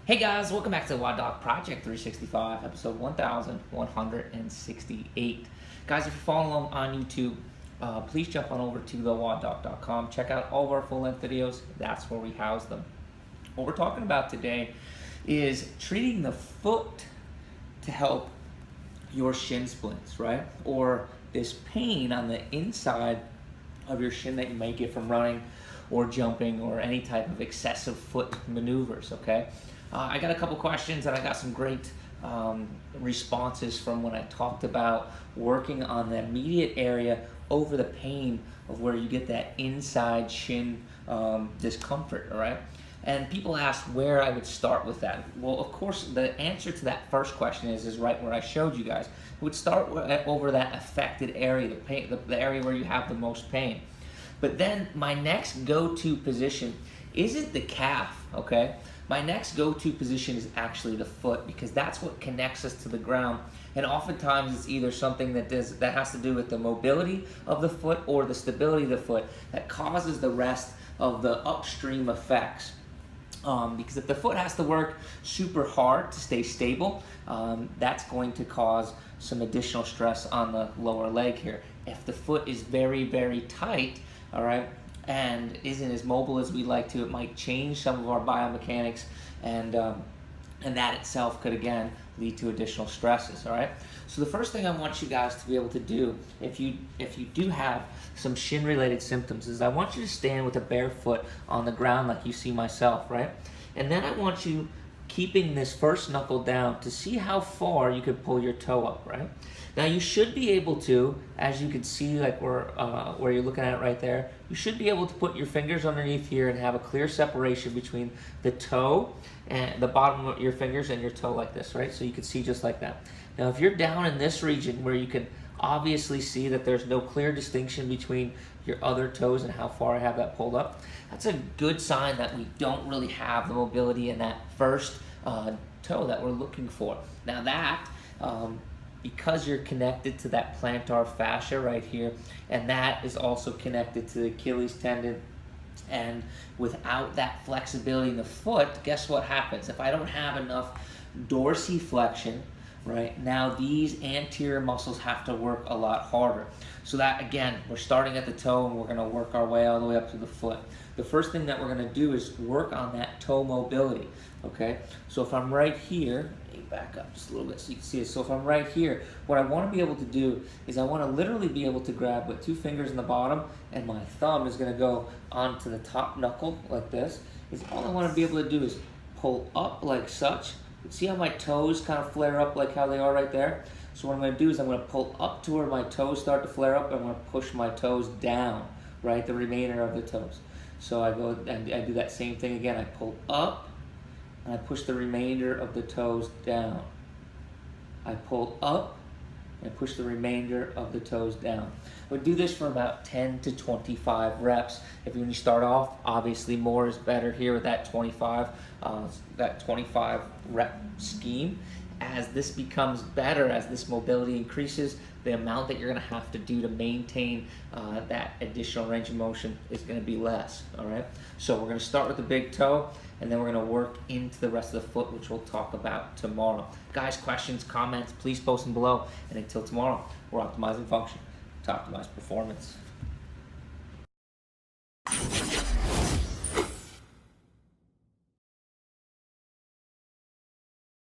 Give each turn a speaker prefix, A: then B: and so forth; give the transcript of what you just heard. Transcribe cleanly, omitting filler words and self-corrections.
A: Hey guys, welcome back to the WODdoc Project 365, episode 1168. Guys, if you're following along on YouTube, please jump on over to WODdoc.com. Check out all of our full-length videos. That's where we house them. What we're talking about today is treating the foot to help your shin splints, right? Or this pain on the inside of your shin that you may get from running or jumping or any type of excessive foot maneuvers, okay? I got a couple questions and I got some great responses from when I talked about working on the immediate area over the pain of where you get that inside shin discomfort, all right? And people asked where I would start with that. Well, of course, the answer to that first question is right where I showed you guys. It would start over that affected area, the pain, the area where you have the most pain. But then my next go-to position isn't the calf, okay? My next go-to position is actually the foot, because that's what connects us to the ground. And oftentimes it's either something that has to do with the mobility of the foot or the stability of the foot that causes the rest of the upstream effects. Because if the foot has to work super hard to stay stable, that's going to cause some additional stress on the lower leg here. If the foot is very, very tight, all right, and isn't as mobile as we like to, it might change some of our biomechanics, and that itself could again lead to additional stresses. All right. So the first thing I want you guys to be able to do, if you do have some shin-related symptoms, is I want you to stand with a bare foot on the ground like you see myself, right? And then I want you keeping this first knuckle down to see how far you could pull your toe up, right? Now you should be able to, as you can see, like where you're looking at it right there, you should be able to put your fingers underneath here and have a clear separation between the toe and the bottom of your fingers and your toe like this, right? So you can see just like that. Now if you're down in this region where you can obviously see that there's no clear distinction between your other toes and how far I have that pulled up, that's a good sign that we don't really have the mobility in that first toe that we're looking for. Now that, because you're connected to that plantar fascia right here, and that is also connected to the Achilles tendon, and without that flexibility in the foot, guess what happens? If I don't have enough dorsiflexion, right, now these anterior muscles have to work a lot harder. So that, again, we're starting at the toe and we're going to work our way all the way up to the foot. The first thing that we're going to do is work on that toe mobility, okay? So if I'm right here, let me back up just a little bit so you can see it. So if I'm right here, what I want to be able to do is I want to literally be able to grab with two fingers in the bottom, and my thumb is going to go onto the top knuckle like this. Is all I want to be able to do is pull up like such. See how my toes kind of flare up like how they are right there? So what I'm going to do is I'm going to pull up to where my toes start to flare up, and I'm going to push my toes down, right, the remainder of the toes. So I go and I do that same thing again. I pull up and I push the remainder of the toes down. I pull up and push the remainder of the toes down. I would do this for about 10 to 25 reps. If when you start off, obviously more is better here with that 25 rep scheme. As this becomes better, as this mobility increases, the amount that you're going to have to do to maintain that additional range of motion is going to be less, all right? So we're going to start with the big toe, and then we're going to work into the rest of the foot, which we'll talk about tomorrow. Guys, questions, comments, please post them below. And until tomorrow, we're optimizing function to optimize performance.